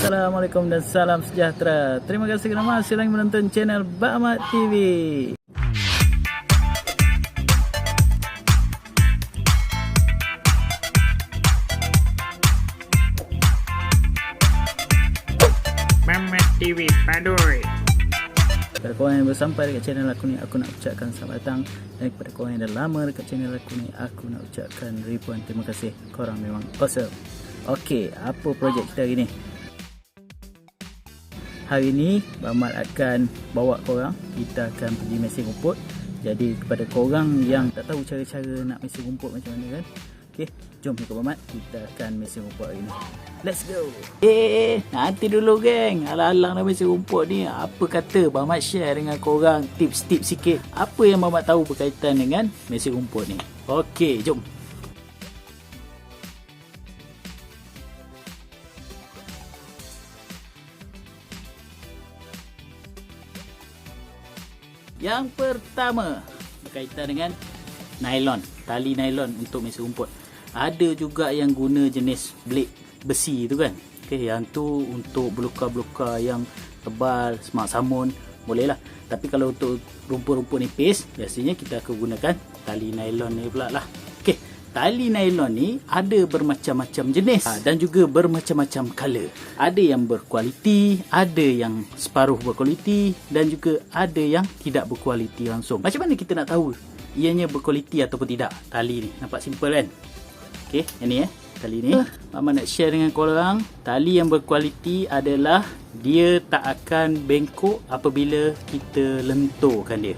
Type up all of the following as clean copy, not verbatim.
Assalamualaikum dan salam sejahtera. Terima kasih kerana masih lagi menonton channel baMad TV. baMad TV Padoi. Kepada korang yang baru sampai dekat channel aku ni, aku nak ucapkan selamat datang. Dan kepada korang yang dah lama dekat channel aku ni, aku nak ucapkan ribuan terima kasih. Korang memang awesome. Okey, apa projek kita hari ni? Hari ni baMad akan bawa korang, kita akan pergi Mesin Rumput. Jadi kepada korang yang tak tahu cara-cara nak mesin rumput macam mana kan, okey, jom ikut baMad, kita akan mesin rumput hari ni. Let's go. Nanti dulu geng. Alang-alang dah mesin rumput ni, apa kata baMad share dengan korang tips-tips sikit. Apa yang baMad tahu berkaitan dengan mesin rumput ni. Okey, jom. Yang pertama berkaitan dengan nylon, tali nylon untuk mesin rumput. Ada juga yang guna jenis blade besi tu kan. Okey, yang tu untuk belukar-belukar yang tebal, semak samun, boleh lah. Tapi kalau untuk rumput-rumput nipis, biasanya kita akan gunakan tali nylon ni pula lah. Okey, tali nylon ni ada bermacam-macam jenis dan juga bermacam-macam color. Ada yang berkualiti, ada yang separuh berkualiti dan juga ada yang tidak berkualiti langsung. Macam mana kita nak tahu ianya berkualiti ataupun tidak? Tali ni nampak simple kan? Okey, yang ni tali ni baMad nak share dengan korang. Tali yang berkualiti adalah dia tak akan bengkok apabila kita lenturkan dia.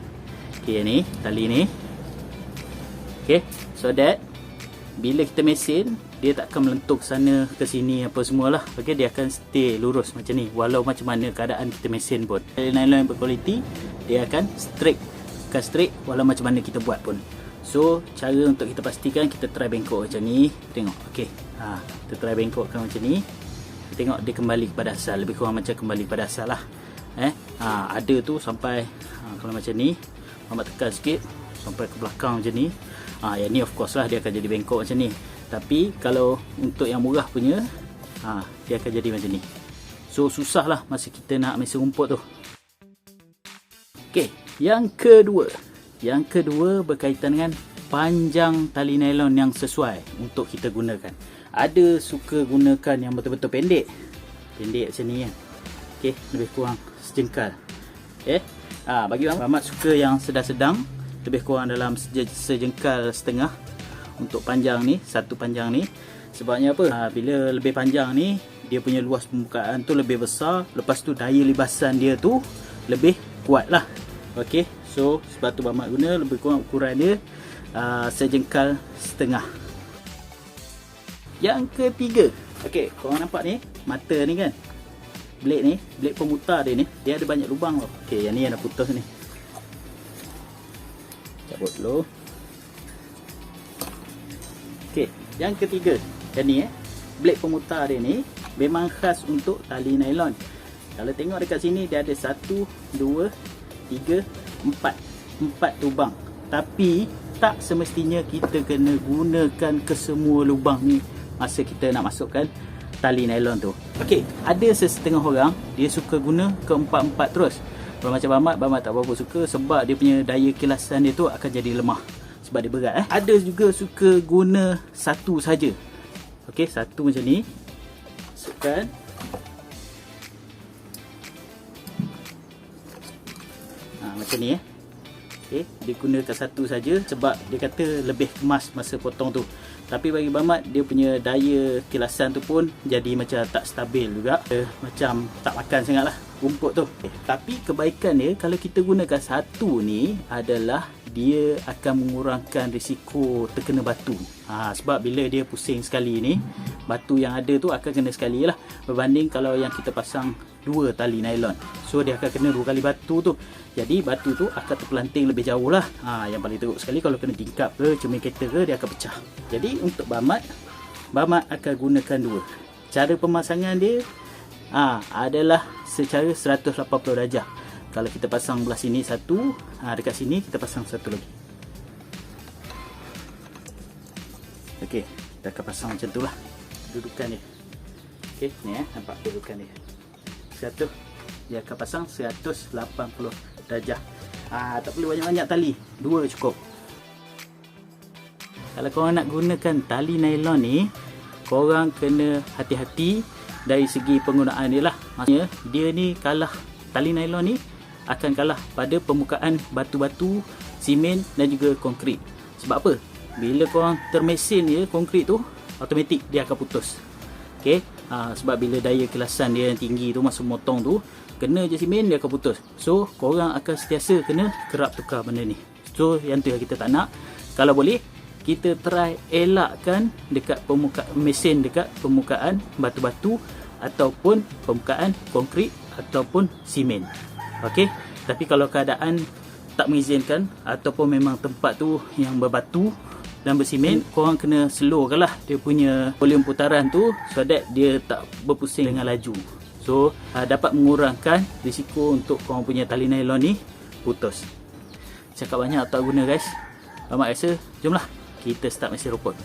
Okey, yang ni tali ni. Okey, so that bila kita mesin, dia tak akan melentur ke sana ke sini apa semualah. Okey, dia akan stay lurus macam ni walau macam mana keadaan kita mesin pun. Tali nylon yang berkualiti, dia akan straight walau macam mana kita buat pun. So, cara untuk kita pastikan, kita try bengkok macam ni. Tengok, okey. Kita try bengkokkan macam ni. Kita tengok dia kembali kepada asal. Lebih kurang macam kembali kepada asal lah. Ada tu sampai kalau macam ni, baMad tekan sikit sampai ke belakang macam ni. Yang ni of course lah dia akan jadi bengkok macam ni. Tapi kalau untuk yang murah punya, dia akan jadi macam ni. So, susah lah masa kita nak mesin rumput tu. Okey, yang kedua. Yang kedua berkaitan dengan panjang tali nylon yang sesuai untuk kita gunakan. Ada suka gunakan yang betul-betul pendek. Pendek macam ni kan. Okey, lebih kurang sejengkal. Bagi baMad suka yang sedang-sedang, lebih kurang dalam sejengkal setengah untuk panjang ni, satu panjang ni. Sebabnya apa? Bila lebih panjang ni, dia punya luas pembukaan tu lebih besar. Lepas tu daya libasan dia tu lebih kuat lah. Okey, so sebab tu baMad guna lebih kurang ukuran dia sejengkal setengah. Yang ketiga, okey, korang nampak ni mata ni kan, blade ni, blade pemutar dia ni, dia ada banyak lubang tau. Okey, yang ni yang dah putus ni, cabut dulu. Okey, yang ketiga, yang ni blade pemutar dia ni memang khas untuk tali nylon. Kalau tengok dekat sini, dia ada 1, 2, 3, 4 lubang. Tapi tak semestinya kita kena gunakan kesemua lubang ni masa kita nak masukkan tali nylon tu. Okey, ada sesetengah orang dia suka guna ke-4 terus. Kalau macam baMad tak berapa suka sebab dia punya daya kilasan dia tu akan jadi lemah sebab dia berat. Ada juga suka guna satu saja. Okey, satu macam ni. Masukkan. Macam ni okay, dia gunakan satu saja sebab dia kata lebih kemas masa potong tu. Tapi bagi baMad, dia punya daya kilasan tu pun jadi macam tak stabil juga, macam tak makan sangat lah rumput tu. Tapi kebaikan dia kalau kita gunakan satu ni adalah dia akan mengurangkan risiko terkena batu. Sebab bila dia pusing sekali ni, batu yang ada tu akan kena sekali lah, berbanding kalau yang kita pasang 2 tali nylon. So dia akan kena 2 kali batu tu. Jadi batu tu akan terpelanting lebih jauh lah. Yang paling teruk sekali kalau kena tingkap ke, cermin kereta ke, dia akan pecah. Jadi untuk baMad akan gunakan 2. Cara pemasangan dia adalah secara 180 darjah. Kalau kita pasang belah sini satu, dekat sini kita pasang satu lagi. Okey, kita akan pasang macam tu lah dudukan dia. Okey, ni nampak kedudukan dia. 100, dia akan pasang 180 darjah. Tak perlu banyak-banyak tali, 2 cukup. Kalau korang nak gunakan tali nylon ni, korang kena hati-hati dari segi penggunaan dia lah. Maksudnya dia ni kalah, tali nylon ni akan kalah pada permukaan batu-batu, simen dan juga konkrit. Sebab apa? Bila korang termesin dia konkrit tu, automatik dia akan putus. Okey, sebab bila daya kelasan dia yang tinggi tu masuk motong tu, kena je simen dia akan putus. So korang akan sentiasa kena kerap tukar benda ni. So yang tu yang kita tak nak. Kalau boleh, kita try elakkan dekat permukaan mesin, dekat permukaan batu-batu ataupun permukaan konkrit ataupun simen. Okey, tapi kalau keadaan tak mengizinkan ataupun memang tempat tu yang berbatu dan bersimen, korang kena slowkan lah dia punya volume putaran tu, so that dia tak berpusing dengan laju. So dapat mengurangkan risiko untuk korang punya tali nylon ni putus. Cakap banyak tak guna guys. Bamak rasa, jomlah kita start mesin rumput.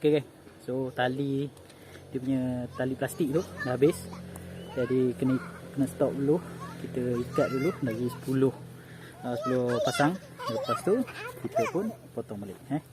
Okay guys. So tali, dia punya tali plastik tu dah habis. Jadi kena stop dulu. Kita ikat dulu lagi 10 pasang. Lepas tu kita pun potong balik.